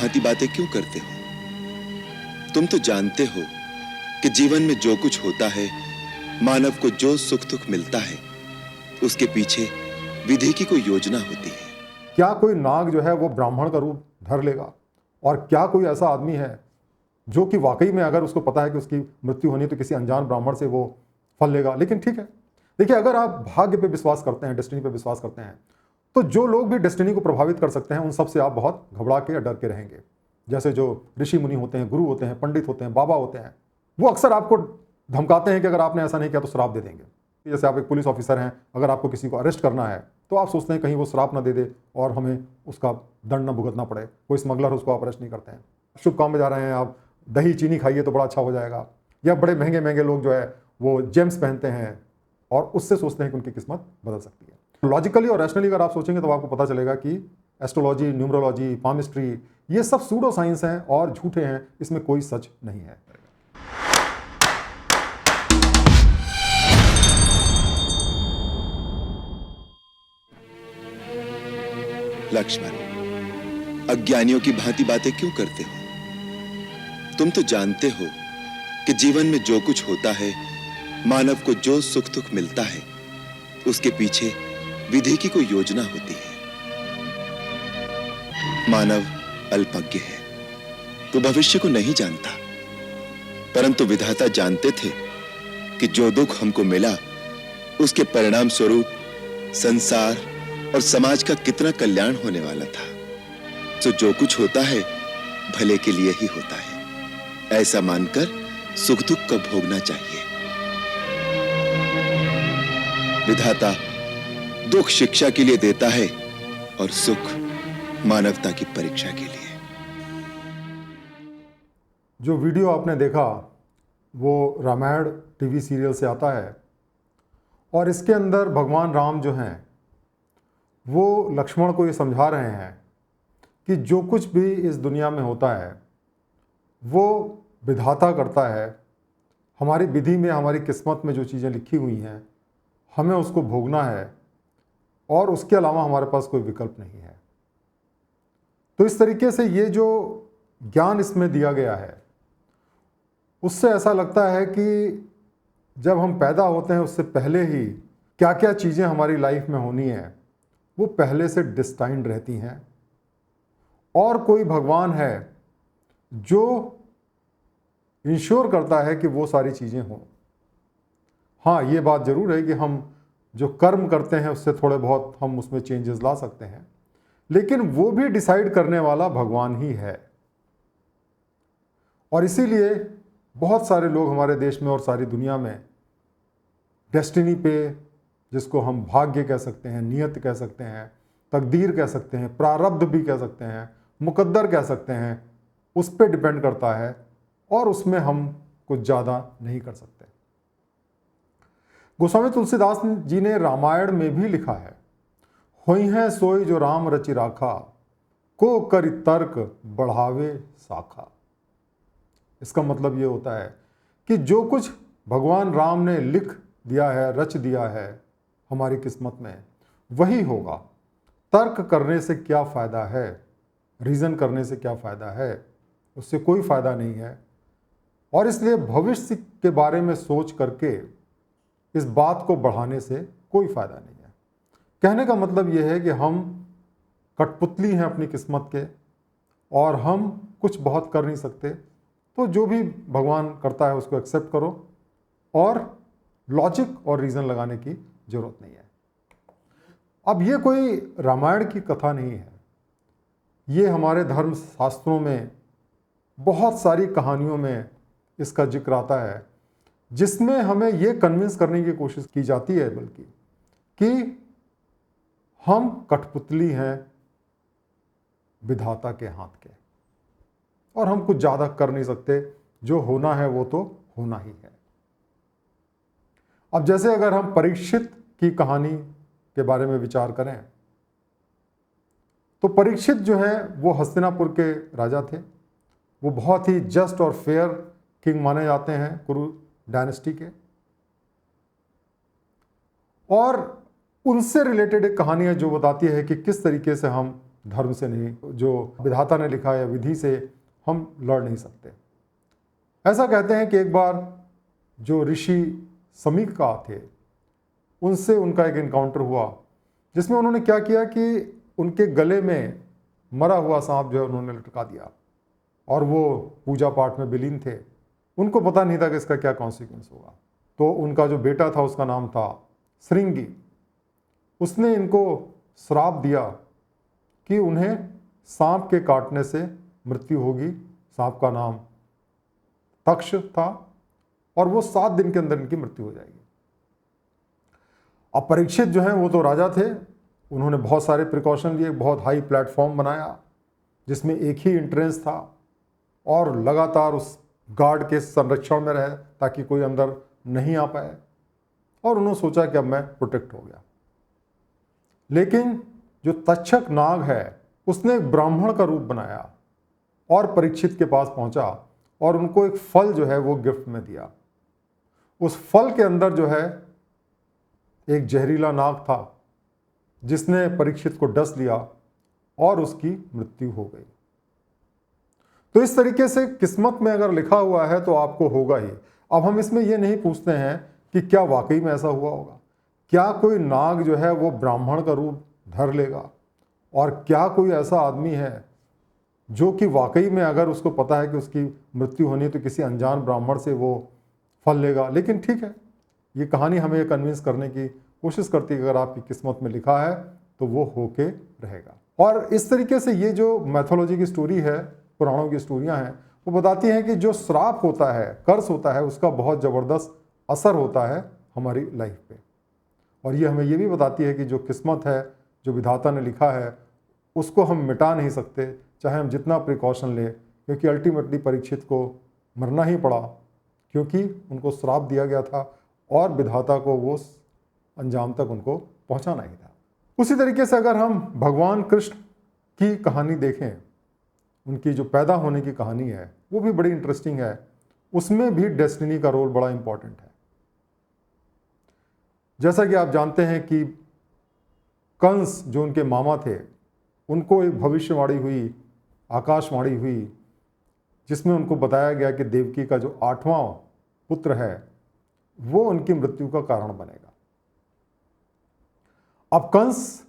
भांति बातें क्यों करते हो? तुम तो जानते हो कि जीवन में जो कुछ होता है, मानव को जो सुख दुख मिलता है, उसके पीछे विधि की कोई योजना होती है। क्या कोई नाग जो है वो ब्राह्मण का रूप धर लेगा? और क्या कोई ऐसा आदमी है जो कि वाकई में अगर उसको पता है कि उसकी मृत्यु होनी तो किसी अनजान ब्राह्मण से वो फल लेगा? लेकिन ठीक है, देखिए, अगर आप भाग्य पे विश्वास करते हैं, डेस्टिनी पे विश्वास करते हैं, तो जो लोग भी डेस्टिनी को प्रभावित कर सकते हैं उन सब से आप बहुत घबरा के या डर के रहेंगे। जैसे जो ऋषि मुनि होते हैं, गुरु होते हैं, पंडित होते हैं, बाबा होते हैं, वो अक्सर आपको धमकाते हैं कि अगर आपने ऐसा नहीं किया तो श्राप दे देंगे। जैसे आप एक पुलिस ऑफिसर हैं, अगर आपको किसी को अरेस्ट करना है तो आप सोचते हैं कहीं वो श्राप ना दे दे और हमें उसका दंड न भुगतना पड़े। कोई स्मगलर उसको आप अरेस्ट नहीं करते हैं। शुभ काम में जा रहे हैं आप, दही चीनी खाइए तो बड़ा अच्छा हो जाएगा। या बड़े महंगे महंगे लोग जो है वो जेम्स पहनते हैं और उससे सोचते हैं कि उनकी किस्मत बदल सकती है। लॉजिकली और रैशनली अगर आप सोचेंगे तो आपको पता चलेगा कि एस्ट्रोलॉजी, न्यूमरोलॉजी, पामिस्ट्री, ये सब सूडो साइंस हैं और झूठे हैं, इसमें कोई सच नहीं है। लक्ष्मण, अज्ञानियों की भांति बातें क्यों करते हो? तुम तो जानते हो कि जीवन में जो कुछ होता है, मानव को जो सुख दुख मिलता है, उसके पीछे विधि की कोई योजना होती है। मानव अल्पज्ञ है, वो भविष्य को नहीं जानता, परंतु विधाता जानते थे कि जो दुख हमको मिला उसके परिणाम स्वरूप संसार और समाज का कितना कल्याण होने वाला था। तो जो कुछ होता है भले के लिए ही होता है, ऐसा मानकर सुख दुख को भोगना चाहिए। विधाता दुख शिक्षा के लिए देता है और सुख मानवता की परीक्षा के लिए। जो वीडियो आपने देखा वो रामायण टीवी सीरियल से आता है और इसके अंदर भगवान राम जो हैं वो लक्ष्मण को ये समझा रहे हैं कि जो कुछ भी इस दुनिया में होता है वो विधाता करता है। हमारी विधि में, हमारी किस्मत में जो चीज़ें लिखी हुई हैं हमें उसको भोगना है और उसके अलावा हमारे पास कोई विकल्प नहीं है। तो इस तरीके से ये जो ज्ञान इसमें दिया गया है उससे ऐसा लगता है कि जब हम पैदा होते हैं उससे पहले ही क्या क्या चीज़ें हमारी लाइफ में होनी है वो पहले से डिस्टाइंड रहती हैं और कोई भगवान है जो इंश्योर करता है कि वो सारी चीज़ें हों। हाँ, ये बात ज़रूर है कि हम जो कर्म करते हैं उससे थोड़े बहुत हम उसमें चेंजेस ला सकते हैं, लेकिन वो भी डिसाइड करने वाला भगवान ही है। और इसीलिए बहुत सारे लोग हमारे देश में और सारी दुनिया में डेस्टिनी पे, जिसको हम भाग्य कह सकते हैं, नियत कह सकते हैं, तकदीर कह सकते हैं, प्रारब्ध भी कह सकते हैं, मुकद्दर कह सकते हैं, उस पर डिपेंड करता है और उसमें हम कुछ ज़्यादा नहीं कर सकते। गोस्वामी तुलसीदास जी ने रामायण में भी लिखा है, होई हैं सोई जो राम रचि राखा, को करि तर्क बढ़ावे साखा। इसका मतलब ये होता है कि जो कुछ भगवान राम ने लिख दिया है, रच दिया है हमारी किस्मत में, वही होगा। तर्क करने से क्या फ़ायदा है, रीज़न करने से क्या फ़ायदा है, उससे कोई फ़ायदा नहीं है। और इसलिए भविष्य के बारे में सोच करके इस बात को बढ़ाने से कोई फ़ायदा नहीं है। कहने का मतलब यह है कि हम कठपुतली हैं अपनी किस्मत के और हम कुछ बहुत कर नहीं सकते। तो जो भी भगवान करता है उसको एक्सेप्ट करो और लॉजिक और रीज़न लगाने की ज़रूरत नहीं है। अब ये कोई रामायण की कथा नहीं है, ये हमारे धर्म शास्त्रों में बहुत सारी कहानियों में इसका जिक्र आता है, जिसमें हमें ये कन्विंस करने की कोशिश की जाती है बल्कि कि हम कठपुतली हैं विधाता के हाथ के और हम कुछ ज़्यादा कर नहीं सकते। जो होना है वो तो होना ही है। अब जैसे अगर हम परीक्षित की कहानी के बारे में विचार करें तो परीक्षित जो है वो हस्तिनापुर के राजा थे। वो बहुत ही जस्ट और फेयर किंग माने जाते हैं कुरु डायनेस्टी के। और उनसे रिलेटेड एक कहानी है जो बताती है कि किस तरीके से हम धर्म से नहीं, जो विधाता ने लिखा है विधि से हम लड़ नहीं सकते। ऐसा कहते हैं कि एक बार जो ऋषि समीका थे उनसे उनका एक इनकाउंटर हुआ, जिसमें उन्होंने क्या किया कि उनके गले में मरा हुआ सांप जो है उन्होंने लटका दिया, और वो पूजा पाठ में विलीन थे। उनको पता नहीं था कि इसका क्या कॉन्सिक्वेंस होगा। तो उनका जो बेटा था उसका नाम था श्रृंगी, उसने इनको श्राप दिया कि उन्हें सांप के काटने से मृत्यु होगी। सांप का नाम तक्ष था, और वो 7 दिन के अंदर इनकी मृत्यु हो जाएगी। अब परीक्षित जो हैं वो तो राजा थे, उन्होंने बहुत सारे प्रिकॉशन लिए, बहुत हाई प्लेटफॉर्म बनाया जिसमें एक ही एंट्रेंस था, और लगातार उस गार्ड के संरक्षण में रहे ताकि कोई अंदर नहीं आ पाए, और उन्होंने सोचा कि अब मैं प्रोटेक्ट हो गया। लेकिन जो तक्षक नाग है उसने एक ब्राह्मण का रूप बनाया और परीक्षित के पास पहुंचा और उनको एक फल जो है वो गिफ्ट में दिया। उस फल के अंदर जो है एक जहरीला नाग था जिसने परीक्षित को डस लिया और उसकी मृत्यु हो गई। तो इस तरीके से किस्मत में अगर लिखा हुआ है तो आपको होगा ही। अब हम इसमें यह नहीं पूछते हैं कि क्या वाकई में ऐसा हुआ होगा, क्या कोई नाग जो है वो ब्राह्मण का रूप धर लेगा, और क्या कोई ऐसा आदमी है जो कि वाकई में अगर उसको पता है कि उसकी मृत्यु होनी है तो किसी अनजान ब्राह्मण से वो फल लेगा। लेकिन ठीक है, ये कहानी हमें ये कन्विंस करने की कोशिश करती है कि अगर आपकी किस्मत में लिखा है तो वो होके रहेगा। और इस तरीके से ये जो मैथोलॉजी की स्टोरी है, पुराणों की स्टोरियां हैं, वो बताती हैं कि जो श्राप होता है, कर्स होता है, उसका बहुत ज़बरदस्त असर होता है हमारी लाइफ पे। और ये हमें ये भी बताती है कि जो किस्मत है, जो विधाता ने लिखा है, उसको हम मिटा नहीं सकते चाहे हम जितना प्रिकॉशन लें, क्योंकि अल्टीमेटली परीक्षित को मरना ही पड़ा क्योंकि उनको श्राप दिया गया था और विधाता को वो अंजाम तक उनको पहुंचाना ही था। उसी तरीके से अगर हम भगवान कृष्ण की कहानी देखें, उनकी जो पैदा होने की कहानी है वो भी बड़ी इंटरेस्टिंग है। उसमें भी डेस्टिनी का रोल बड़ा इंपॉर्टेंट है। जैसा कि आप जानते हैं कि कंस जो उनके मामा थे, उनको एक भविष्यवाणी हुई, आकाशवाणी हुई, जिसमें उनको बताया गया कि देवकी का जो 8वां पुत्र है वो उनकी मृत्यु का कारण बनेगा। अब कंस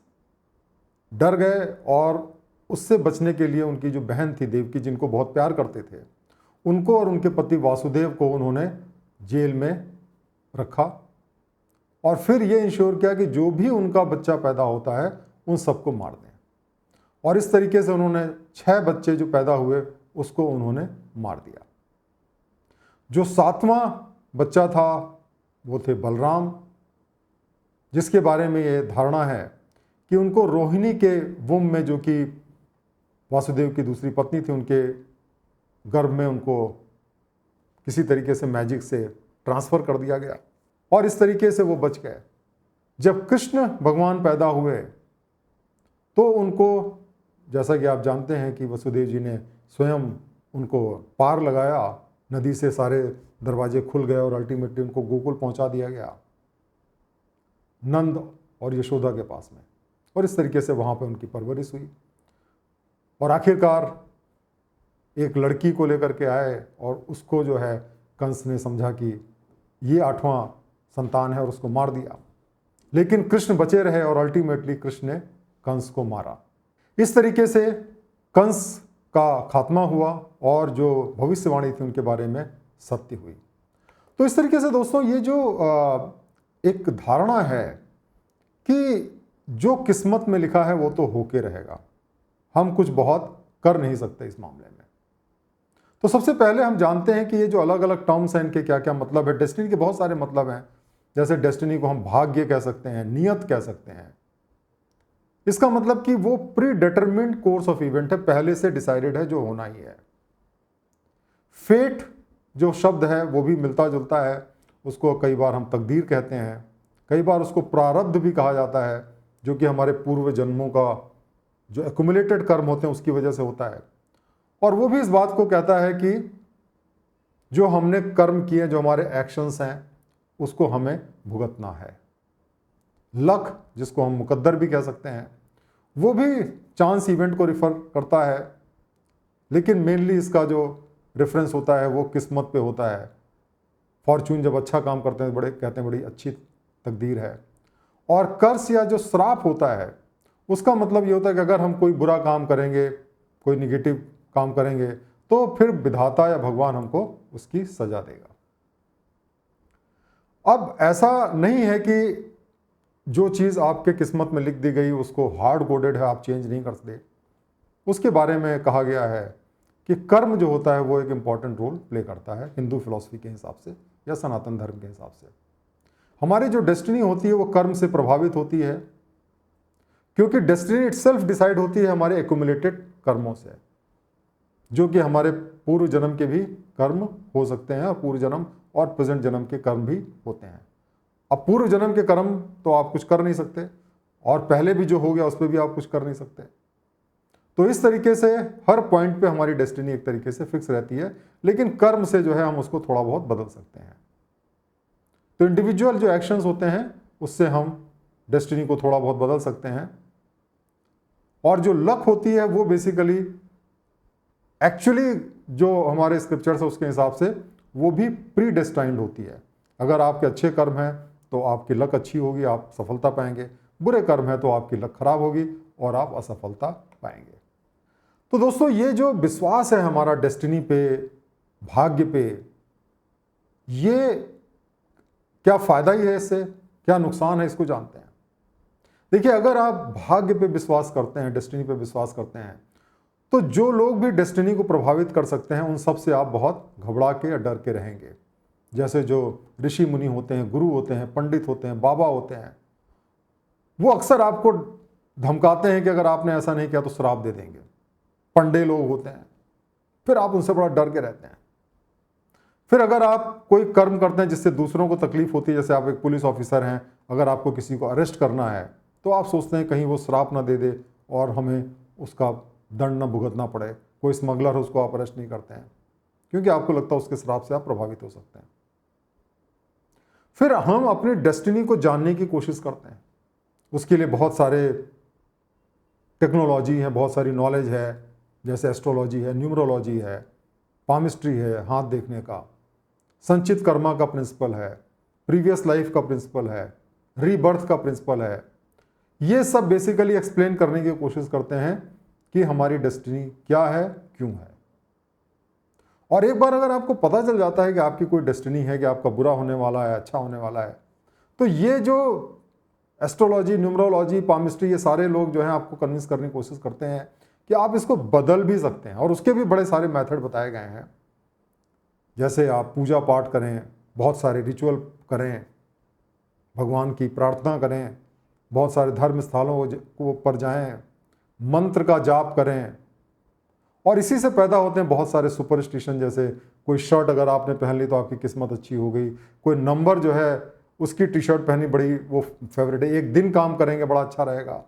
डर गए और उससे बचने के लिए उनकी जो बहन थी देवकी, जिनको बहुत प्यार करते थे, उनको और उनके पति वासुदेव को उन्होंने जेल में रखा और फिर ये इंश्योर किया कि जो भी उनका बच्चा पैदा होता है उन सबको मार दें। और इस तरीके से उन्होंने 6 बच्चे जो पैदा हुए उसको उन्होंने मार दिया। जो 7वां बच्चा था वो थे बलराम, जिसके बारे में ये धारणा है कि उनको रोहिणी के वुम में, जो कि वासुदेव की दूसरी पत्नी थी, उनके गर्भ में उनको किसी तरीके से मैजिक से ट्रांसफ़र कर दिया गया और इस तरीके से वो बच गए। जब कृष्ण भगवान पैदा हुए तो उनको, जैसा कि आप जानते हैं कि वसुदेव जी ने स्वयं उनको पार लगाया, नदी से सारे दरवाजे खुल गए और अल्टीमेटली उनको गोकुल पहुंचा दिया गया, नंद और यशोदा के पास में, और इस तरीके से वहाँ पे उनकी परवरिश हुई। और आखिरकार एक लड़की को लेकर के आए और उसको जो है कंस ने समझा कि ये 8वां संतान है और उसको मार दिया। लेकिन कृष्ण बचे रहे और अल्टीमेटली कृष्ण ने कंस को मारा। इस तरीके से कंस का खात्मा हुआ और जो भविष्यवाणी थी उनके बारे में सत्य हुई। तो इस तरीके से दोस्तों ये जो एक धारणा है कि जो किस्मत में लिखा है वो तो होके रहेगा, हम कुछ बहुत कर नहीं सकते इस मामले में। तो सबसे पहले हम जानते हैं कि ये जो अलग अलग टर्म्स हैं इनके क्या क्या मतलब है। डेस्टिनी के बहुत सारे मतलब हैं, जैसे डेस्टिनी को हम भाग्य कह सकते हैं, नियत कह सकते हैं। इसका मतलब कि वो pre determined course of event है, पहले से डिसाइडेड है, जो होना ही है। फेट जो शब्द है वो भी मिलता जुलता है, उसको कई बार हम तकदीर कहते हैं, कई बार उसको प्रारब्ध भी कहा जाता है, जो कि हमारे पूर्व जन्मों का जो एक्युमुलेटेड कर्म होते हैं उसकी वजह से होता है। और वो भी इस बात को कहता है कि जो हमने कर्म किए, जो हमारे एक्शंस हैं, उसको हमें भुगतना है। लक, जिसको हम मुकद्दर भी कह सकते हैं, वो भी चांस इवेंट को रिफर करता है, लेकिन मेनली इसका जो रेफरेंस होता है वो किस्मत पे होता है। फॉर्चून जब अच्छा काम करते हैं बड़े कहते हैं बड़ी अच्छी तकदीर है। और कर्स या जो श्राप होता है उसका मतलब ये होता है कि अगर हम कोई बुरा काम करेंगे, कोई निगेटिव काम करेंगे, तो फिर विधाता या भगवान हमको उसकी सजा देगा। अब ऐसा नहीं है कि जो चीज़ आपके किस्मत में लिख दी गई उसको हार्ड कोडेड है, आप चेंज नहीं कर सकते। उसके बारे में कहा गया है कि कर्म जो होता है वो एक इम्पॉर्टेंट रोल प्ले करता है हिंदू फिलॉसफी के हिसाब से या सनातन धर्म के हिसाब से। हमारी जो डेस्टिनी होती है वो कर्म से प्रभावित होती है, क्योंकि डेस्टिनी इटसेल्फ डिसाइड होती है हमारे एक्यूमुलेटेड कर्मों से, जो कि हमारे पूर्व जन्म के भी कर्म हो सकते हैं और पूर्व जन्म और प्रेजेंट जन्म के कर्म भी होते हैं। अब पूर्व जन्म के कर्म तो आप कुछ कर नहीं सकते और पहले भी जो हो गया उस पर भी आप कुछ कर नहीं सकते। तो इस तरीके से हर पॉइंट पे हमारी डेस्टिनी एक तरीके से फिक्स रहती है, लेकिन कर्म से जो है हम उसको थोड़ा बहुत बदल सकते हैं। तो इंडिविजुअल जो एक्शंस होते हैं उससे हम डेस्टिनी को थोड़ा बहुत बदल सकते हैं। और जो लक होती है वो बेसिकली एक्चुअली जो हमारे स्क्रिप्चर्स है उसके हिसाब से वो भी प्री डेस्टाइंड होती है। अगर आपके अच्छे कर्म हैं तो आपकी लक अच्छी होगी, आप सफलता पाएंगे। बुरे कर्म है तो आपकी लक खराब होगी और आप असफलता पाएंगे। तो दोस्तों ये जो विश्वास है हमारा डेस्टिनी पे, भाग्य पे, ये क्या फायदा ही है इससे, क्या नुकसान है, इसको जानते हैं। देखिए, अगर आप भाग्य पे विश्वास करते हैं, डेस्टिनी पे विश्वास करते हैं, तो जो लोग भी डेस्टिनी को प्रभावित कर सकते हैं उन सब से आप बहुत घबरा के या डर के रहेंगे। जैसे जो ऋषि मुनि होते हैं, गुरु होते हैं, पंडित होते हैं, बाबा होते हैं, वो अक्सर आपको धमकाते हैं कि अगर आपने ऐसा नहीं किया तो श्राप दे देंगे। पंडे लोग होते हैं, फिर आप उनसे बड़ा डर के रहते हैं। फिर अगर आप कोई कर्म करते हैं जिससे दूसरों को तकलीफ होती है, जैसे आप एक पुलिस ऑफिसर हैं, अगर आपको किसी को अरेस्ट करना है तो आप सोचते हैं कहीं वो श्राप ना दे दे और हमें उसका दंड ना भुगतना पड़े। कोई स्मगलर हो उसको आप अरेस्ट नहीं करते हैं क्योंकि आपको लगता है उसके श्राप से आप प्रभावित हो सकते हैं। फिर हम अपनी डेस्टिनी को जानने की कोशिश करते हैं, उसके लिए बहुत सारे टेक्नोलॉजी है, बहुत सारी नॉलेज है, जैसे एस्ट्रोलॉजी है, न्यूमरोलॉजी है, पामिस्ट्री है, हाथ देखने का, संचित कर्मा का प्रिंसिपल है, प्रीवियस लाइफ का प्रिंसिपल है, रीबर्थ का प्रिंसिपल है। ये सब बेसिकली एक्सप्लेन करने की कोशिश करते हैं कि हमारी डेस्टिनी क्या है, क्यों है। और एक बार अगर आपको पता चल जाता है कि आपकी कोई डेस्टिनी है, कि आपका बुरा होने वाला है, अच्छा होने वाला है, तो ये जो एस्ट्रोलॉजी, न्यूमरोलॉजी, पामिस्ट्री, ये सारे लोग जो हैं आपको कन्विंस करने की कोशिश करते हैं कि आप इसको बदल भी सकते हैं। और उसके भी बड़े सारे मेथड बताए गए हैं, जैसे आप पूजा पाठ करें, बहुत सारे रिचुअल करें, भगवान की प्रार्थना करें, बहुत सारे धर्म स्थलों पर जाएं, मंत्र का जाप करें। और इसी से पैदा होते हैं बहुत सारे सुपरस्टिशन, जैसे कोई शर्ट अगर आपने पहन ली तो आपकी किस्मत अच्छी हो गई, कोई नंबर जो है उसकी टी शर्ट पहनी बड़ी वो फेवरेट है, एक दिन काम करेंगे बड़ा अच्छा रहेगा।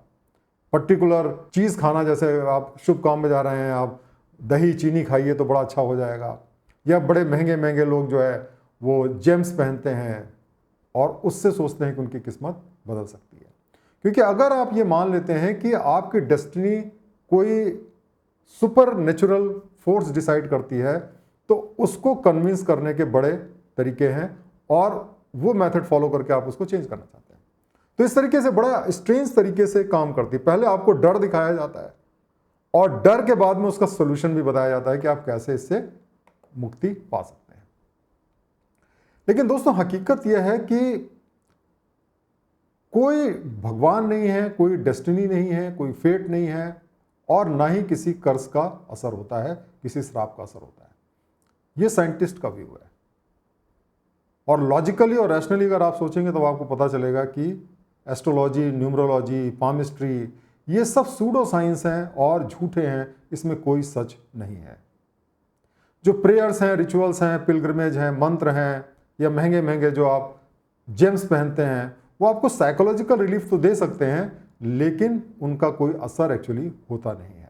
पर्टिकुलर चीज़ खाना, जैसे आप शुभ काम में जा रहे हैं, आप दही चीनी खाइए तो बड़ा अच्छा हो जाएगा। या बड़े महंगे महंगे लोग जो है वो जेम्स पहनते हैं और उससे सोचते हैं कि उनकी किस्मत बदल सकती है। क्योंकि अगर आप ये मान लेते हैं कि आपकी डेस्टिनी कोई सुपर नेचुरल फोर्स डिसाइड करती है, तो उसको कन्विंस करने के बड़े तरीके हैं और वो मेथड फॉलो करके आप उसको चेंज करना चाहते हैं। तो इस तरीके से बड़ा स्ट्रेंज तरीके से काम करती है। पहले आपको डर दिखाया जाता है और डर के बाद में उसका सोल्यूशन भी बताया जाता है कि आप कैसे इससे मुक्ति पा सकते हैं। लेकिन दोस्तों, हकीकत यह है कि कोई भगवान नहीं है, कोई डेस्टिनी नहीं है, कोई फेट नहीं है और ना ही किसी कर्ज का असर होता है, किसी श्राप का असर होता है। यह साइंटिस्ट का व्यू है। और लॉजिकली और रैशनली अगर आप सोचेंगे तो आपको पता चलेगा कि एस्ट्रोलॉजी, न्यूमरोलॉजी, पामिस्ट्री, ये सब सूडो साइंस हैं और झूठे हैं, इसमें कोई सच नहीं है। जो प्रेयर्स हैं, रिचुअल्स हैं, पिलग्रिमेज हैं, मंत्र हैं, या महंगे महंगे जो आप जेम्स पहनते हैं, वो आपको साइकोलॉजिकल रिलीफ तो दे सकते हैं, लेकिन उनका कोई असर एक्चुअली होता नहीं है।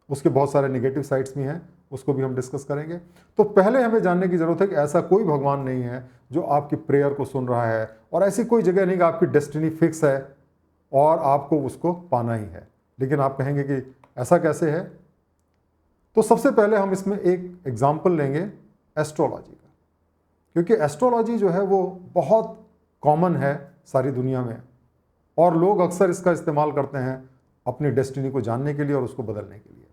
उसके बहुत सारे नेगेटिव साइड्स भी हैं, उसको भी हम डिस्कस करेंगे। तो पहले हमें जानने की जरूरत है कि ऐसा कोई भगवान नहीं है जो आपकी प्रेयर को सुन रहा है, और ऐसी कोई जगह नहीं कि आपकी डेस्टिनी फिक्स है और आपको उसको पाना ही है। लेकिन आप कहेंगे कि ऐसा कैसे है? तो सबसे पहले हम इसमें एक एग्जाम्पल लेंगे एस्ट्रोलॉजी का, क्योंकि एस्ट्रोलॉजी जो है वो बहुत कॉमन है सारी दुनिया में, और लोग अक्सर इसका इस्तेमाल करते हैं अपनी डेस्टिनी को जानने के लिए और उसको बदलने के लिए।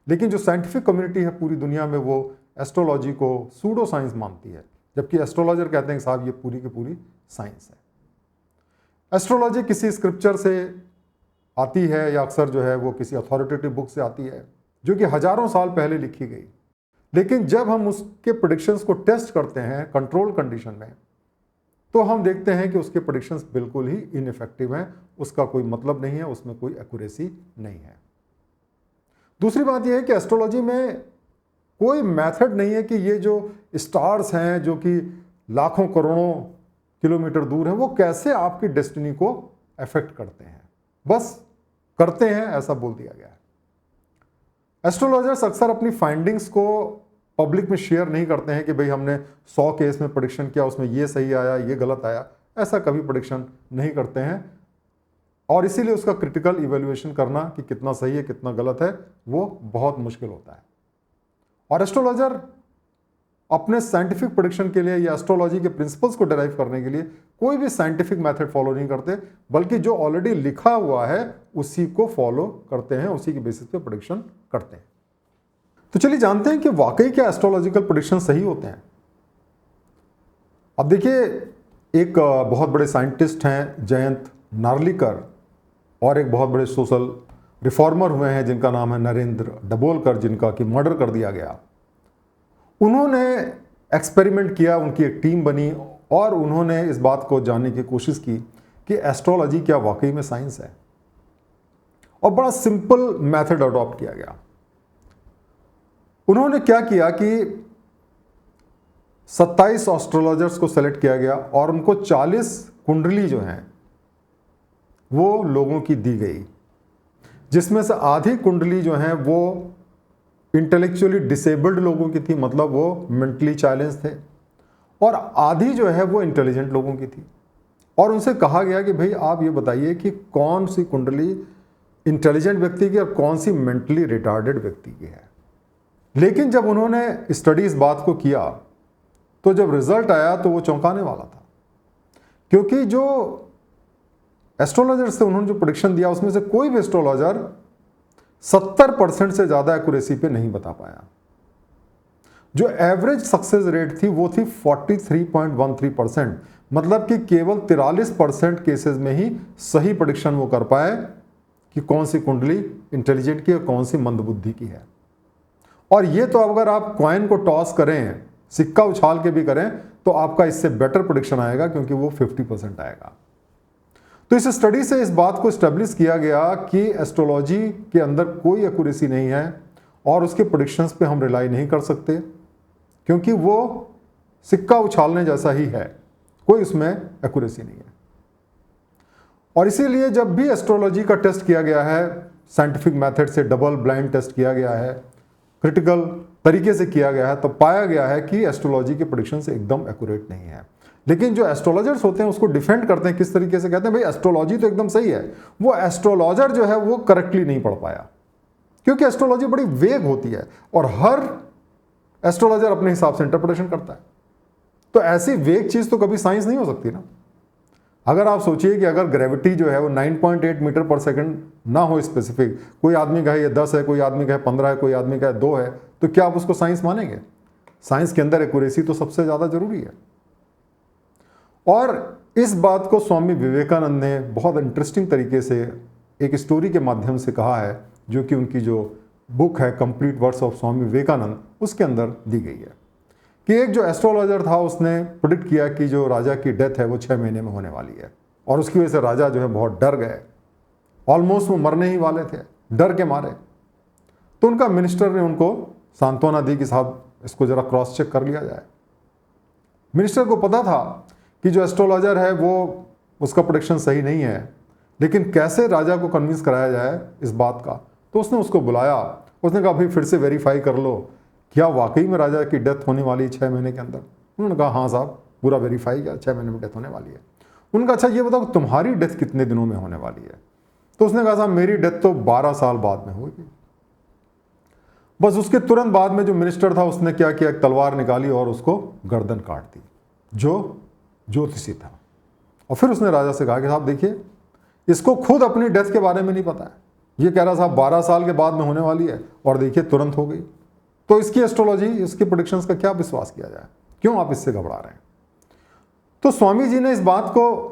लेकिन जो साइंटिफिक कम्युनिटी है पूरी दुनिया में वो एस्ट्रोलॉजी को सूडो साइंस मानती है, जबकि एस्ट्रोलॉजर कहते हैं कि साहब ये पूरी की पूरी साइंस है। एस्ट्रोलॉजी किसी स्क्रिप्चर से आती है या अक्सर जो है वो किसी अथॉरिटेटिव बुक से आती है जो कि हजारों साल पहले लिखी गई, लेकिन जब हम उसके प्रेडिक्शंस को टेस्ट करते हैं कंट्रोल कंडीशन में, तो हम देखते हैं कि उसके प्रेडिक्शंस बिल्कुल ही इनइफेक्टिव हैं, उसका कोई मतलब नहीं है, उसमें कोई एक्यूरेसी नहीं है। दूसरी बात यह है कि एस्ट्रोलॉजी में कोई मेथड नहीं है कि ये जो स्टार्स हैं जो कि लाखों करोड़ों किलोमीटर दूर हैं वो कैसे आपकी डेस्टिनी को अफेक्ट करते हैं, बस करते हैं ऐसा बोल दिया गया है। एस्ट्रोलॉजर्स अक्सर अपनी फाइंडिंग्स को पब्लिक में शेयर नहीं करते हैं कि भाई हमने 100 केस में प्रेडिक्शन किया, उसमें ये सही आया ये गलत आया, ऐसा कभी प्रेडिक्शन नहीं करते हैं, और इसीलिए उसका क्रिटिकल इवैल्यूएशन करना कि कितना सही है कितना गलत है वो बहुत मुश्किल होता है। और एस्ट्रोलॉजर अपने साइंटिफिक प्रेडिक्शन के लिए या एस्ट्रोलॉजी के प्रिंसिपल्स को डिराइव करने के लिए कोई भी साइंटिफिक मेथड फॉलो नहीं करते, बल्कि जो ऑलरेडी लिखा हुआ है उसी को फॉलो करते हैं, उसी के बेसिस पे प्रेडिक्शन करते हैं। तो चलिए जानते हैं कि वाकई क्या एस्ट्रोलॉजिकल प्रेडिक्शन सही होते हैं। अब देखिए, एक बहुत बड़े साइंटिस्ट हैं जयंत नार्लिकर, और एक बहुत बड़े सोशल रिफॉर्मर हुए हैं जिनका नाम है नरेंद्र डबोलकर, जिनका कि मर्डर कर दिया गया। उन्होंने एक्सपेरिमेंट किया, उनकी एक टीम बनी और उन्होंने इस बात को जानने की कोशिश की कि एस्ट्रोलॉजी क्या वाकई में साइंस है, और बड़ा सिंपल मेथड अडॉप्ट किया गया। उन्होंने क्या किया कि 27 एस्ट्रोलॉजर्स को सेलेक्ट किया गया और उनको 40 कुंडली जो हैं वो लोगों की दी गई, जिसमें से आधी कुंडली जो हैं वो इंटेलेक्चुअली डिसेबल्ड लोगों की थी, मतलब वो मेंटली चैलेंज थे, और आधी जो है वो इंटेलिजेंट लोगों की थी। और उनसे कहा गया कि भाई आप ये बताइए कि कौन सी कुंडली इंटेलिजेंट व्यक्ति की और कौन सी मेंटली रिटार्डेड व्यक्ति की है। लेकिन जब उन्होंने स्टडी इस बात को किया तो जब रिजल्ट आया तो वो चौंकाने वाला था, क्योंकि जो एस्ट्रोलॉजर से उन्होंने जो प्रेडिक्शन दिया उसमें से कोई भी एस्ट्रोलॉजर 70% से ज़्यादा एक्यूरेसी पे नहीं बता पाया। जो एवरेज सक्सेस रेट थी वो थी 43.13%, मतलब कि केवल 43% केसेस में ही सही प्रेडिक्शन वो कर पाए कि कौन सी कुंडली इंटेलिजेंट की और कौन सी मंदबुद्धि की है। और ये तो अगर आप कॉइन को टॉस करें, सिक्का उछाल के भी करें, तो आपका इससे बेटर प्रेडिक्शन आएगा, क्योंकि वो 50% आएगा। तो इस स्टडी से इस बात को एस्टेब्लिश किया गया कि एस्ट्रोलॉजी के अंदर कोई एक्यूरेसी नहीं है और उसके प्रेडिक्शंस पे हम रिलाई नहीं कर सकते, क्योंकि वो सिक्का उछालने जैसा ही है, कोई उसमें एक्यूरेसी नहीं है। और इसीलिए जब भी एस्ट्रोलॉजी का टेस्ट किया गया है, साइंटिफिक मेथड से डबल ब्लाइंड टेस्ट किया गया है, क्रिटिकल तरीके से किया गया है, तो पाया गया है कि एस्ट्रोलॉजी के प्रेडिक्शंस एकदम एक्यूरेट नहीं है। लेकिन जो एस्ट्रोलॉजर्स होते हैं उसको डिफेंड करते हैं, किस तरीके से कहते हैं भाई एस्ट्रोलॉजी तो एकदम सही है, वो एस्ट्रोलॉजर जो है वो करेक्टली नहीं पढ़ पाया, क्योंकि एस्ट्रोलॉजी बड़ी वेग होती है और हर एस्ट्रोलॉजर अपने हिसाब से इंटरप्रिटेशन करता है। तो ऐसी वेग चीज तो कभी साइंस नहीं हो सकती ना। अगर आप सोचिए कि अगर ग्रेविटी जो है वो 9.8 मीटर पर सेकंड ना हो स्पेसिफिक, कोई आदमी कहे ये 10 है, कोई आदमी कहे 15 है, कोई आदमी कहे 2 है, तो क्या आप उसको साइंस मानेंगे? साइंस के अंदर एक्यूरेसी तो सबसे ज्यादा जरूरी है। और इस बात को स्वामी विवेकानंद ने बहुत इंटरेस्टिंग तरीके से एक स्टोरी के माध्यम से कहा है, जो कि उनकी जो बुक है complete words of Swami Vivekananda, उसके अंदर दी गई है कि एक जो एस्ट्रोलॉजर था उसने प्रेडिक्ट किया कि जो राजा की डेथ है वो 6 महीने में होने वाली है, और उसकी वजह से राजा जो है बहुत डर गए, ऑलमोस्ट वो मरने ही वाले थे डर के मारे। तो उनका मिनिस्टर ने उनको सांत्वना दी कि साहब इसको जरा क्रॉस चेक कर लिया जाए। मिनिस्टर को पता था कि जो एस्ट्रोलॉजर है वो उसका प्रेडिक्शन सही नहीं है, लेकिन कैसे राजा को कन्विंस कराया जाए इस बात का। तो उसने उसको बुलाया, उसने कहा भाई फिर से वेरीफाई कर लो, क्या वाकई में राजा की डेथ होने वाली है 6 महीने के अंदर? उन्होंने कहा हाँ साहब पूरा वेरीफाई किया, 6 महीने में डेथ होने वाली है। उनका अच्छा ये बताओ तुम्हारी डेथ कितने दिनों में होने वाली है? तो उसने कहा साहब मेरी डेथ तो 12 साल बाद में होगी। बस उसके तुरंत बाद में जो मिनिस्टर था उसने क्या किया, एक तलवार निकाली और उसको गर्दन काट दी, जो ज्योतिषी था। और फिर उसने राजा से कहा कि साहब देखिए, इसको खुद अपनी डेथ के बारे में नहीं पता है, ये कह रहा साहब 12 साल के बाद में होने वाली है और देखिए तुरंत हो गई। तो इसकी एस्ट्रोलॉजी, इसकी प्रेडिक्शंस का क्या विश्वास किया जाए, क्यों आप इससे घबरा रहे हैं? तो स्वामी जी ने इस बात को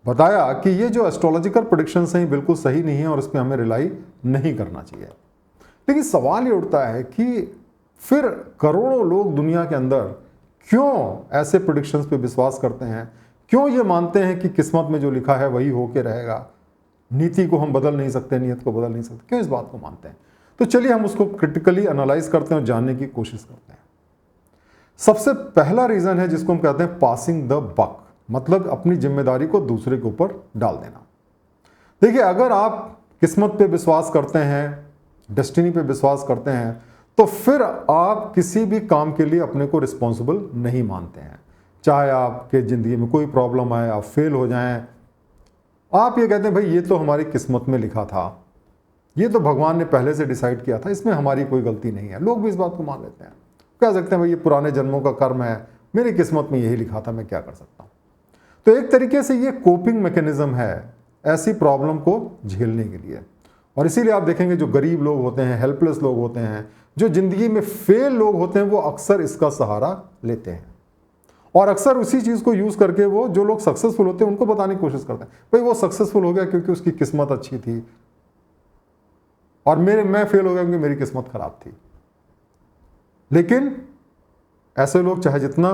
बताया कि ये जो एस्ट्रोलॉजिकल प्रेडिक्शंस हैं बिल्कुल सही नहीं है और इस पर हमें रिलाई नहीं करना चाहिए। लेकिन सवाल ये उठता है कि फिर करोड़ों लोग दुनिया के अंदर क्यों ऐसे प्रेडिक्शंस पे विश्वास करते हैं, क्यों ये मानते हैं कि किस्मत में जो लिखा है वही होके रहेगा, नीति को हम बदल नहीं सकते, नियत को बदल नहीं सकते, क्यों इस बात को मानते हैं? तो चलिए हम उसको क्रिटिकली एनालाइज करते हैं और जानने की कोशिश करते हैं। सबसे पहला रीजन है जिसको हम कहते हैं पासिंग द बक, मतलब अपनी जिम्मेदारी को दूसरे के ऊपर डाल देना। देखिए, अगर आप किस्मत पे विश्वास करते हैं, डेस्टिनी पे विश्वास करते हैं, तो फिर आप किसी भी काम के लिए अपने को रिस्पॉन्सिबल नहीं मानते हैं। चाहे आपके ज़िंदगी में कोई प्रॉब्लम आए, आप फेल हो जाएं, आप ये कहते हैं भाई ये तो हमारी किस्मत में लिखा था, ये तो भगवान ने पहले से डिसाइड किया था, इसमें हमारी कोई गलती नहीं है। लोग भी इस बात को मान लेते हैं, कह सकते हैं भाई ये पुराने जन्मों का कर्म है, मेरी किस्मत में यही लिखा था, मैं क्या कर सकता हूँ। तो एक तरीके से ये कोपिंग मैकेनिज्म है ऐसी प्रॉब्लम को झेलने के लिए। और इसीलिए आप देखेंगे जो गरीब लोग होते हैं, हेल्पलेस लोग होते हैं, जो जिंदगी में फेल लोग होते हैं, वो अक्सर इसका सहारा लेते हैं और अक्सर उसी चीज़ को यूज़ करके वो जो लोग सक्सेसफुल होते हैं उनको बताने की कोशिश करते हैं, भाई वो सक्सेसफुल हो गया क्योंकि उसकी किस्मत अच्छी थी और मैं फेल हो गया क्योंकि मेरी किस्मत खराब थी। लेकिन ऐसे लोग चाहे जितना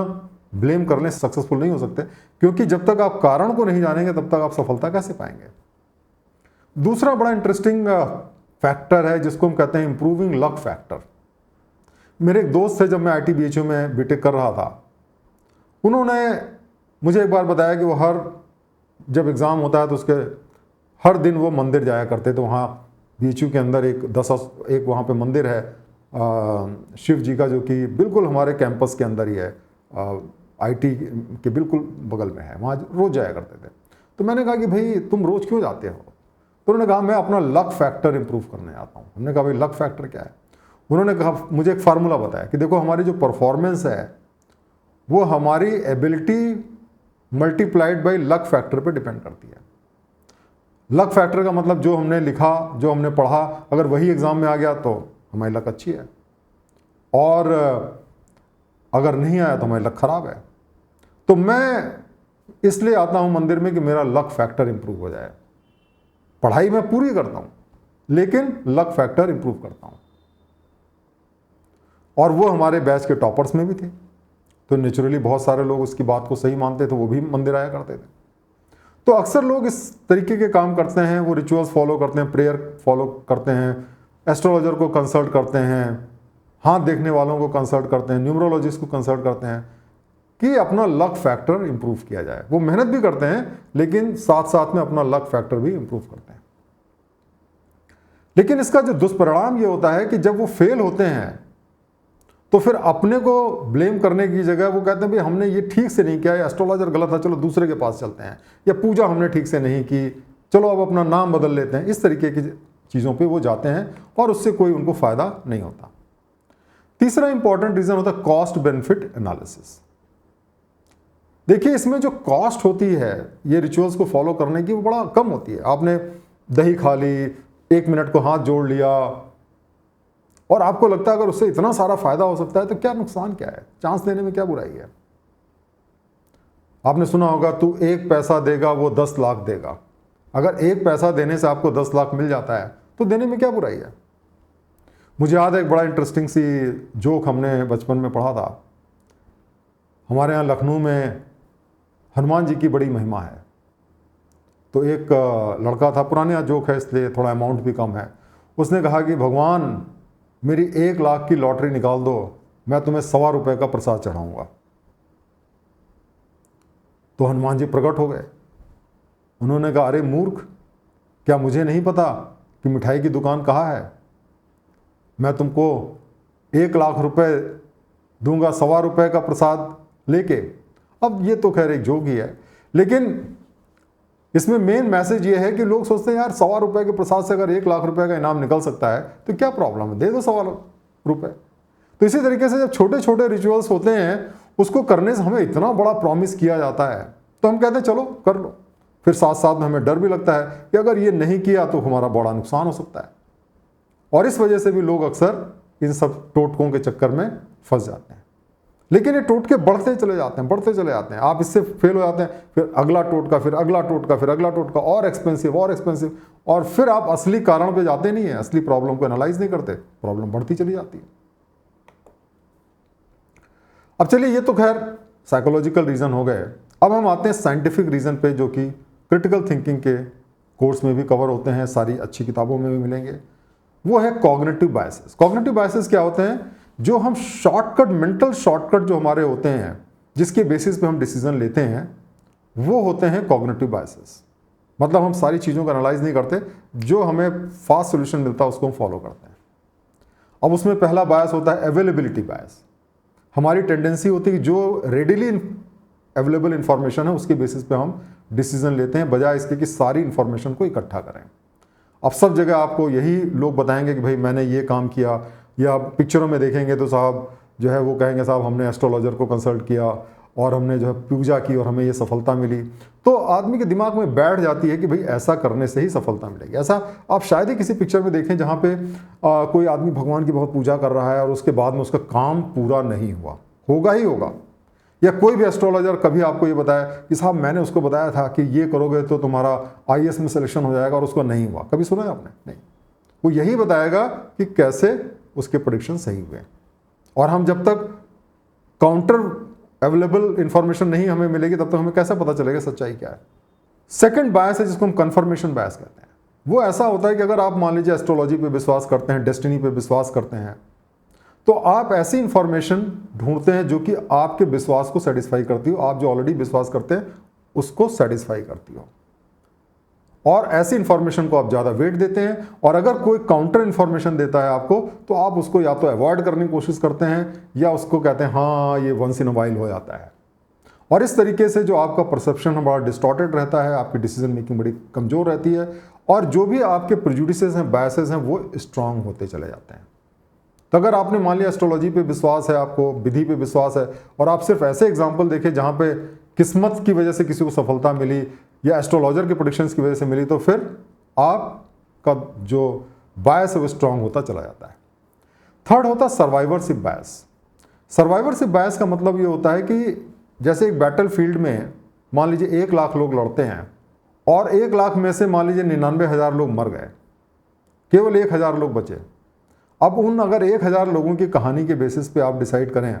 ब्लेम कर लें, सक्सेसफुल नहीं हो सकते, क्योंकि जब तक आप कारण को नहीं जानेंगे तब तक आप सफलता कैसे पाएंगे। दूसरा बड़ा इंटरेस्टिंग फैक्टर है जिसको हम कहते हैं इंप्रूविंग लक फैक्टर। मेरे एक दोस्त थे, जब मैं ITBHU में बीटेक कर रहा था, उन्होंने मुझे एक बार बताया कि वो जब एग्ज़ाम होता है तो उसके हर दिन वो मंदिर जाया करते थे। वहाँ BHU के अंदर एक वहाँ पे मंदिर है शिव जी का, जो कि बिल्कुल हमारे कैंपस के अंदर ही है, IT के बिल्कुल बगल में है, वहाँ रोज़ जाया करते थे। तो मैंने कहा कि भाई तुम रोज़ क्यों जाते हो? तो उन्होंने कहा मैं अपना लक फैक्टर इंप्रूव करने आता हूँ। हमने कहा भाई लक फैक्टर क्या है? उन्होंने कहा, मुझे एक फार्मूला बताया कि देखो हमारी जो परफॉर्मेंस है वो हमारी ability multiplied by luck factor पे डिपेंड करती है। लक फैक्टर का मतलब जो हमने लिखा, जो हमने पढ़ा, अगर वही एग्ज़ाम में आ गया तो हमारी लक अच्छी है, और अगर नहीं आया तो हमारी लक खराब है। तो मैं इसलिए आता हूँ मंदिर में कि मेरा लक फैक्टर इंप्रूव हो जाए। पढ़ाई मैं पूरी करता हूँ लेकिन लक फैक्टर इंप्रूव करता हूँ। और वो हमारे बैच के टॉपर्स में भी थे, तो नेचुरली बहुत सारे लोग उसकी बात को सही मानते थे, वो भी मंदिर आया करते थे। तो अक्सर लोग इस तरीके के काम करते हैं, वो रिचुअल्स फॉलो करते हैं, प्रेयर फॉलो करते हैं, एस्ट्रोलॉजर को कंसल्ट करते हैं, हाथ देखने वालों को कंसल्ट करते हैं, न्यूमरोलॉजिस्ट को कंसल्ट करते हैं कि अपना लक फैक्टर इंप्रूव किया जाए। वो मेहनत भी करते हैं लेकिन साथ साथ में अपना लक फैक्टर भी इंप्रूव करते हैं। लेकिन इसका जो दुष्परिणाम ये होता है कि जब वो फेल होते हैं तो फिर अपने को ब्लेम करने की जगह वो कहते हैं भाई हमने ये ठीक से नहीं किया, एस्ट्रोलॉजर गलत था, चलो दूसरे के पास चलते हैं, या पूजा हमने ठीक से नहीं की, चलो अब अपना नाम बदल लेते हैं। इस तरीके की चीज़ों पे वो जाते हैं और उससे कोई उनको फ़ायदा नहीं होता। तीसरा इंपॉर्टेंट रीज़न होता है कॉस्ट बेनिफिट एनालिसिस। देखिए, इसमें जो कॉस्ट होती है ये रिचुअल्स को फॉलो करने की, वो बड़ा कम होती है। आपने दही खा ली, 1 मिनट को हाथ जोड़ लिया, और आपको लगता है अगर उससे इतना सारा फायदा हो सकता है तो क्या नुकसान क्या है, चांस देने में क्या बुराई है। आपने सुना होगा तू 1 पैसा देगा वो 10 लाख देगा। अगर 1 पैसा देने से आपको 10 लाख मिल जाता है तो देने में क्या बुराई है। मुझे याद है एक बड़ा इंटरेस्टिंग सी जोक हमने बचपन में पढ़ा था। हमारे यहाँ लखनऊ में हनुमान जी की बड़ी महिमा है। तो एक लड़का था, पुराने यहाँ जोक है इसलिए थोड़ा अमाउंट भी कम है, उसने कहा कि भगवान मेरी 1 लाख की लॉटरी निकाल दो, मैं तुम्हें 1.25 रुपये का प्रसाद चढ़ाऊंगा। तो हनुमान जी प्रकट हो गए। उन्होंने कहा, अरे मूर्ख, क्या मुझे नहीं पता कि मिठाई की दुकान कहाँ है? मैं तुमको 1 लाख रुपए दूंगा 1.25 रुपये का प्रसाद लेके। अब ये तो खैर एक जोक ही है, लेकिन इसमें मेन मैसेज ये है कि लोग सोचते हैं यार ₹1.25 के प्रसाद से अगर ₹1,00,000 का इनाम निकल सकता है तो क्या प्रॉब्लम है, दे दो ₹1.25। तो इसी तरीके से जब छोटे छोटे रिचुअल्स होते हैं उसको करने से हमें इतना बड़ा प्रॉमिस किया जाता है तो हम कहते हैं चलो कर लो। फिर साथ साथ में हमें डर भी लगता है कि अगर ये नहीं किया तो हमारा बड़ा नुकसान हो सकता है, और इस वजह से भी लोग अक्सर इन सब टोटकों के चक्कर में फंस जाते हैं। लेकिन ये टोटके बढ़ते चले जाते हैं, बढ़ते चले जाते हैं। आप इससे फेल हो जाते हैं, फिर अगला टोटका, फिर अगला टोटका, फिर अगला टोटका, और एक्सपेंसिव और एक्सपेंसिव, और फिर आप असली कारण पे जाते नहीं है, असली प्रॉब्लम को एनालाइज नहीं करते, प्रॉब्लम बढ़ती चली जाती है। अब चलिए, ये तो खैर साइकोलॉजिकल रीजन हो गए। अब हम आते हैं साइंटिफिक रीजन पे, जो कि क्रिटिकल थिंकिंग के कोर्स में भी कवर होते हैं, सारी अच्छी किताबों में भी मिलेंगे। वो है कॉग्निटिव बायसेस। कॉग्निटिव बायसेस क्या होते हैं? जो हम शॉर्टकट, मेंटल शॉर्टकट जो हमारे होते हैं, जिसके बेसिस पे हम डिसीजन लेते हैं, वो होते हैं कॉग्निटिव बायसेस। मतलब हम सारी चीज़ों को एनालाइज नहीं करते, जो हमें फास्ट सोल्यूशन मिलता है उसको हम फॉलो करते हैं। अब उसमें पहला बायस होता है अवेलेबिलिटी बायस। हमारी टेंडेंसी होती है कि जो रेडिली अवेलेबल इंफॉर्मेशन है उसके बेसिस पे हम डिसीजन लेते हैं, बजाय इसके कि सारी इंफॉर्मेशन को इकट्ठा करें। अब सब जगह आपको यही लोग बताएंगे कि भाई मैंने ये काम किया, या पिक्चरों में देखेंगे तो साहब जो है वो कहेंगे साहब हमने एस्ट्रोलॉजर को कंसल्ट किया और हमने जो है पूजा की और हमें ये सफलता मिली। तो आदमी के दिमाग में बैठ जाती है कि भाई ऐसा करने से ही सफलता मिलेगी। ऐसा आप शायद ही किसी पिक्चर में देखें जहाँ पे कोई आदमी भगवान की बहुत पूजा कर रहा है और उसके बाद में उसका काम पूरा नहीं हुआ। होगा ही होगा। या कोई भी एस्ट्रोलॉजर कभी आपको ये बताया कि साहब मैंने उसको बताया था कि ये करोगे तो तुम्हारा IAS में सिलेक्शन हो जाएगा और उसको नहीं हुआ। कभी सुना है आपने? नहीं। वो यही बताएगा कि कैसे उसके प्रेडिक्शन सही हुए। और हम जब तक काउंटर अवेलेबल इंफॉर्मेशन नहीं हमें मिलेगी तब तक हमें कैसे पता चलेगा सच्चाई क्या है। सेकंड बायस है जिसको हम कंफर्मेशन बायस कहते हैं। वो ऐसा होता है कि अगर आप मान लीजिए एस्ट्रोलॉजी पे विश्वास करते हैं, डेस्टिनी पे विश्वास करते हैं, तो आप ऐसी इंफॉर्मेशन ढूंढते हैं जो कि आपके विश्वास को सेटिस्फाई करती हो, आप जो ऑलरेडी विश्वास करते हैं उसको सेटिस्फाई करती हो, और ऐसी इंफॉर्मेशन को आप ज़्यादा वेट देते हैं। और अगर कोई काउंटर इंफॉर्मेशन देता है आपको तो आप उसको या तो अवॉइड करने की कोशिश करते हैं या उसको कहते हैं हाँ ये वंस इन अ वाइल हो जाता है। और इस तरीके से जो आपका परसेप्शन है बड़ा डिस्टॉर्टेड रहता है, आपकी डिसीजन मेकिंग बड़ी कमज़ोर रहती है, और जो भी आपके प्रेजुडिसेस हैं, बायसेस हैं, वो स्ट्रांग होते चले जाते हैं। तो अगर आपने मान लिया एस्ट्रोलॉजी पे विश्वास है, आपको विधि पे विश्वास है, और आप सिर्फ ऐसे एग्जाम्पल देखें जहाँ पे किस्मत की वजह से किसी को सफलता मिली या एस्ट्रोलॉजर के प्रेडिक्शंस की वजह से मिली, तो फिर आपका जो बायस है वो स्ट्रांग होता चला जाता है। थर्ड होता है सर्वाइवरशिप बायस। सर्वाइवरशिप बायस का मतलब ये होता है कि जैसे एक बैटल फील्ड में मान लीजिए 1 लाख लोग लड़ते हैं और 1 लाख में से मान लीजिए 99,000 लोग मर गए, केवल 1,000 लोग बचे। अब उन अगर 1,000 लोगों की कहानी के बेसिस पे आप डिसाइड करें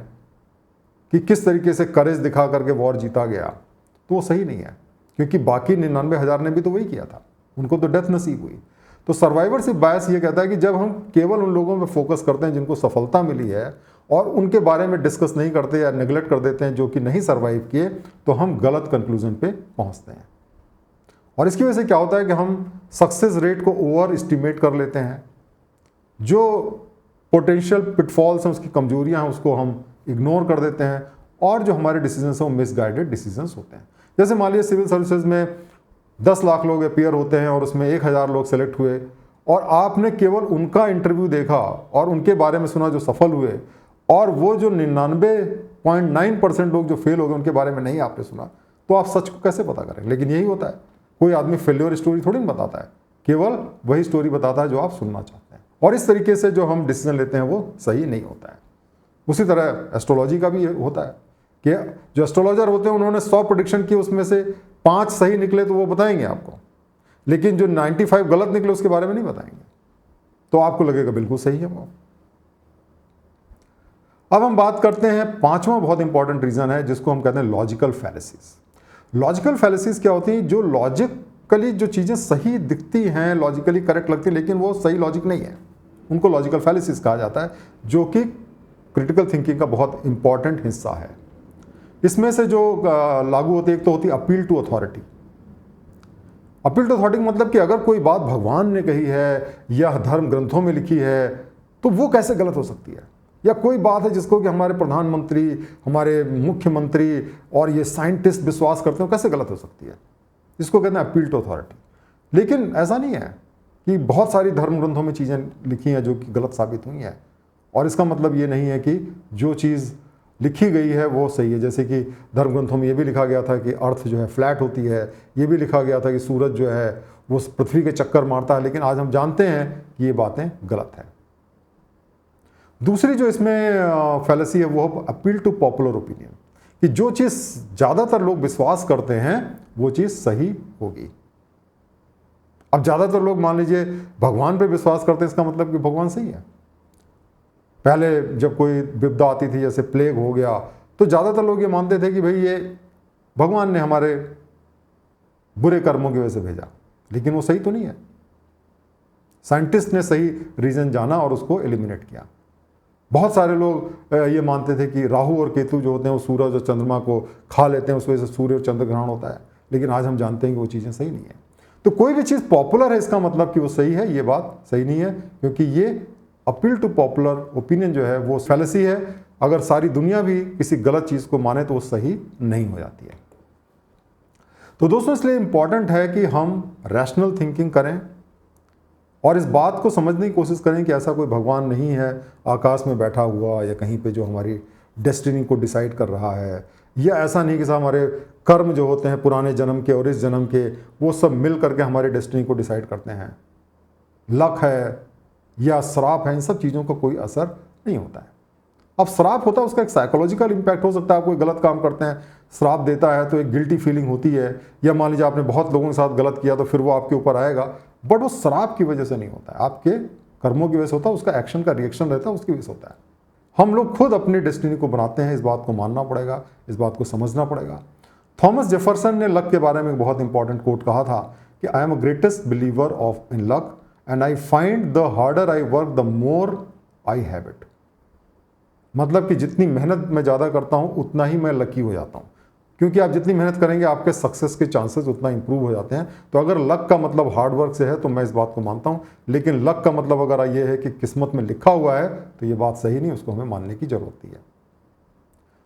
कि किस तरीके से करेज दिखा करके वॉर जीता गया, तो वो सही नहीं है, क्योंकि बाकी 99,000 ने भी तो वही किया था, उनको तो डेथ नसीब हुई। तो सर्वाइवरशिप बायस ये कहता है कि जब हम केवल उन लोगों पे फोकस करते हैं जिनको सफलता मिली है और उनके बारे में डिस्कस नहीं करते या नेग्लेक्ट कर देते हैं जो कि नहीं सर्वाइव किए, तो हम गलत कंक्लूजन पे पहुंचते हैं। और इसकी वजह से क्या होता है कि हम सक्सेस रेट को ओवर एस्टिमेट कर लेते हैं, जो पोटेंशियल पिटफॉल्स हैं, उसकी कमजोरियां हैं, उसको हम इग्नोर कर देते हैं, और जो हमारे डिसीजंस हैं वो मिसगाइडेड डिसीजंस होते हैं। जैसे मान लीजिए सिविल सर्विसेज में 10 लाख लोग अपियर होते हैं और उसमें 1,000 लोग सेलेक्ट हुए, और आपने केवल उनका इंटरव्यू देखा और उनके बारे में सुना जो सफल हुए, और वो जो 99.9% लोग जो फेल हो गए उनके बारे में नहीं आपने सुना, तो आप सच को कैसे पता करें? लेकिन यही होता है, कोई आदमी फेल्योर स्टोरी थोड़ी नहीं बताता है, केवल वही स्टोरी बताता है जो आप सुनना चाहते हैं। और इस तरीके से जो हम डिसीजन लेते हैं वो सही नहीं होता है। उसी तरह एस्ट्रोलॉजी का भी होता है कि जो एस्ट्रोलॉजर होते हैं उन्होंने 100 प्रेडिक्शन की, उसमें से 5 सही निकले तो वो बताएंगे आपको, लेकिन जो 95 गलत निकले उसके बारे में नहीं बताएंगे, तो आपको लगेगा बिल्कुल सही है वो। अब हम बात करते हैं 5वां बहुत इंपॉर्टेंट रीजन है जिसको हम कहते हैं लॉजिकल फैलेसीज। लॉजिकल फैलेसीज क्या होती हैं? जो लॉजिकली जो चीज़ें सही दिखती हैं, लॉजिकली करेक्ट लगती है, लेकिन वो सही लॉजिक नहीं है, उनको लॉजिकल फैलेसीज कहा जाता है, जो कि क्रिटिकल थिंकिंग का बहुत इंपॉर्टेंट हिस्सा है। इसमें से जो लागू होती है, एक तो होती है appeal to authority. Appeal to authority मतलब कि अगर कोई बात भगवान ने कही है या धर्म ग्रंथों में लिखी है तो वो कैसे गलत हो सकती है, या कोई बात है जिसको कि हमारे प्रधानमंत्री, हमारे मुख्यमंत्री और ये साइंटिस्ट विश्वास करते हैं, कैसे गलत हो सकती है। इसको कहते हैं अपील टू अथॉरिटी। लेकिन ऐसा नहीं है कि बहुत सारी धर्म ग्रंथों में चीज़ें लिखी हैं जो कि गलत साबित हुई हैं, और इसका मतलब ये नहीं है कि जो चीज़ लिखी गई है वो सही है। जैसे कि धर्म ग्रंथों में ये भी लिखा गया था कि अर्थ जो है फ्लैट होती है, ये भी लिखा गया था कि सूरज जो है वो पृथ्वी के चक्कर मारता है, लेकिन आज हम जानते हैं कि ये बातें गलत हैं। दूसरी जो इसमें फैलेसी है वो अपील टू पॉपुलर ओपिनियन, कि जो चीज़ ज़्यादातर लोग विश्वास करते हैं वो चीज़ सही होगी। अब ज़्यादातर लोग मान लीजिए भगवान पे विश्वास करते हैं, इसका मतलब कि भगवान सही है। पहले जब कोई विपदा आती थी, जैसे प्लेग हो गया, तो ज़्यादातर लोग ये मानते थे कि भाई ये भगवान ने हमारे बुरे कर्मों की वजह से भेजा, लेकिन वो सही तो नहीं है। साइंटिस्ट ने सही रीज़न जाना और उसको एलिमिनेट किया। बहुत सारे लोग ये मानते थे कि राहु और केतु जो होते हैं वो सूरज और चंद्रमा को खा लेते हैं, उस वजह से सूर्य और चंद्र ग्रहण होता है, लेकिन आज हम जानते हैं कि वो चीज़ें सही नहीं है। तो कोई भी चीज़ पॉपुलर है इसका मतलब कि वो सही है, ये बात सही नहीं है, क्योंकि ये अपील टू पॉपुलर ओपिनियन जो है वो फैलेसी है। अगर सारी दुनिया भी किसी गलत चीज़ को माने तो वो सही नहीं हो जाती है। तो दोस्तों इसलिए इंपॉर्टेंट है कि हम रैशनल थिंकिंग करें और इस बात को समझने की कोशिश करें कि ऐसा कोई भगवान नहीं है आकाश में बैठा हुआ या कहीं पे जो हमारी डेस्टिनी को डिसाइड कर रहा है, या ऐसा नहीं कि साहब हमारे कर्म जो होते हैं पुराने जन्म के और इस जन्म के वो सब मिल करके हमारी डेस्टिनी को डिसाइड करते हैं। लक है या श्राप है, इन सब चीज़ों का कोई असर नहीं होता है। अब श्राप होता है उसका एक साइकोलॉजिकल इंपैक्ट हो सकता है। आप कोई गलत काम करते हैं, श्राप देता है तो एक गिल्टी फीलिंग होती है, या मान लीजिए आपने बहुत लोगों के साथ गलत किया तो फिर वो आपके ऊपर आएगा, बट वो श्राप की वजह से नहीं होता है, आपके कर्मों की वजह से होता है, उसका एक्शन का रिएक्शन रहता है, उसकी वजह से होता है। हम लोग खुद अपनी डेस्टिनी को बनाते हैं, इस बात को मानना पड़ेगा, इस बात को समझना पड़ेगा। थॉमस जेफरसन ने लक के बारे में एक बहुत इंपॉर्टेंट कोट कहा था कि I am a greatest believer of in luck and I find the harder I work the more I have it. मतलब कि जितनी मेहनत मैं ज़्यादा करता हूँ उतना ही मैं लकी हो जाता हूँ, क्योंकि आप जितनी मेहनत करेंगे आपके सक्सेस के चांसेस उतना इंप्रूव हो जाते हैं। तो अगर लक का मतलब हार्ड वर्क से है तो मैं इस बात को मानता हूँ, लेकिन लक का मतलब अगर ये है कि किस्मत में लिखा हुआ है तो ये बात सही नहीं, उसको हमें मानने की जरूरत है।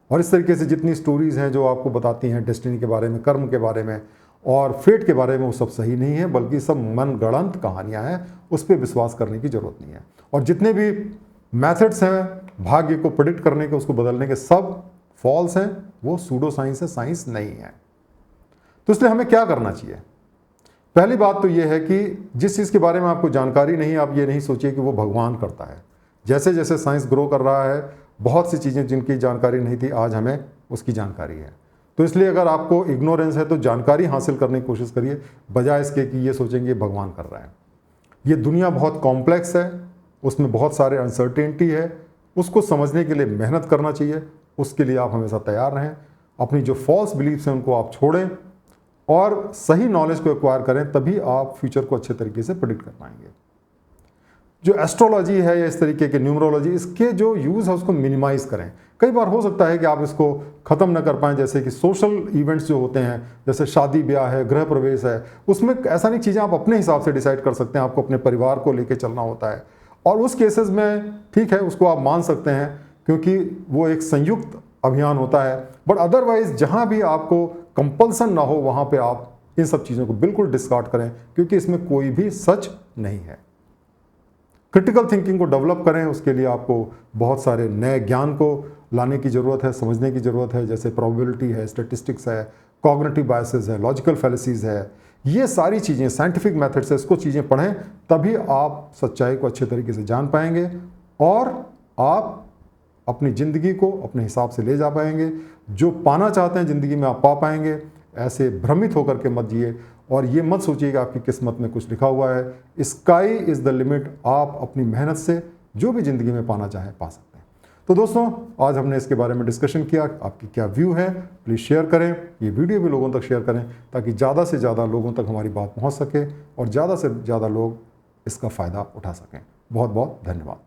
और इस तरीके से जितनी स्टोरीज़ हैं जो आपको बताती हैं डेस्टिनी के बारे में, कर्म के बारे में और फेट के बारे में, वो सब सही नहीं है, बल्कि सब मनगढ़ंत कहानियाँ हैं, उस पर विश्वास करने की ज़रूरत नहीं है। और जितने भी मेथड्स हैं भाग्य को प्रेडिक्ट करने के, उसको बदलने के, सब फॉल्स हैं, वो सूडो साइंस है, साइंस नहीं है। तो इसलिए हमें क्या करना चाहिए? पहली बात तो ये है कि जिस चीज़ के बारे में आपको जानकारी नहीं, आप ये नहीं सोचिए कि वो भगवान करता है। जैसे जैसे साइंस ग्रो कर रहा है, बहुत सी चीज़ें जिनकी जानकारी नहीं थी आज हमें उसकी जानकारी है। तो इसलिए अगर आपको इग्नोरेंस है तो जानकारी हासिल करने की कोशिश करिए, बजाय इसके कि ये सोचेंगे भगवान कर रहा है। ये दुनिया बहुत कॉम्प्लेक्स है, उसमें बहुत सारे अनसर्टेनिटी है, उसको समझने के लिए मेहनत करना चाहिए। उसके लिए आप हमेशा तैयार रहें। अपनी जो फॉल्स बिलीफ्स हैं उनको आप छोड़ें और सही नॉलेज को एक्वायर करें, तभी आप फ्यूचर को अच्छे तरीके से प्रेडिक्ट कर पाएंगे। जो एस्ट्रोलॉजी है या इस तरीके के न्यूमरोलॉजी, इसके जो यूज़ है उसको मिनिमाइज करें। कई बार हो सकता है कि आप इसको ख़त्म न कर पाएँ, जैसे कि सोशल इवेंट्स जो होते हैं, जैसे शादी ब्याह है, गृह प्रवेश है, उसमें ऐसा नहीं, चीज़ें आप अपने हिसाब से डिसाइड कर सकते हैं। आपको अपने परिवार को लेकर चलना होता है, और उस केसेस में ठीक है, उसको आप मान सकते हैं क्योंकि वो एक संयुक्त अभियान होता है। बट अदरवाइज जहाँ भी आपको कंपल्सन ना हो वहाँ पे आप इन सब चीज़ों को बिल्कुल डिस्कार्ड करें, क्योंकि इसमें कोई भी सच नहीं है। क्रिटिकल थिंकिंग को डेवलप करें, उसके लिए आपको बहुत सारे नए ज्ञान को लाने की ज़रूरत है, समझने की ज़रूरत है, जैसे प्रोबेबिलिटी है, स्टैटिस्टिक्स है, कॉग्निटिव बायसेस है, लॉजिकल फैलेसीज है, ये सारी चीज़ें साइंटिफिक मेथड से इसको चीज़ें पढ़ें, तभी आप सच्चाई को अच्छे तरीके से जान पाएंगे और आप अपनी ज़िंदगी को अपने हिसाब से ले जा पाएंगे। जो पाना चाहते हैं ज़िंदगी में आप पा पाएंगे। ऐसे भ्रमित होकर के मत जिए और ये मत सोचिए कि आपकी किस्मत में कुछ लिखा हुआ है। Sky is the limit. आप अपनी मेहनत से जो भी ज़िंदगी में पाना चाहें पा सकते हैं। तो दोस्तों, आज हमने इसके बारे में डिस्कशन किया। आपकी क्या व्यू है प्लीज़ शेयर करें, ये वीडियो भी लोगों तक शेयर करें, ताकि ज़्यादा से ज़्यादा लोगों तक हमारी बात पहुँच सके और ज़्यादा से ज़्यादा लोग इसका फ़ायदा उठा सकें। बहुत बहुत धन्यवाद।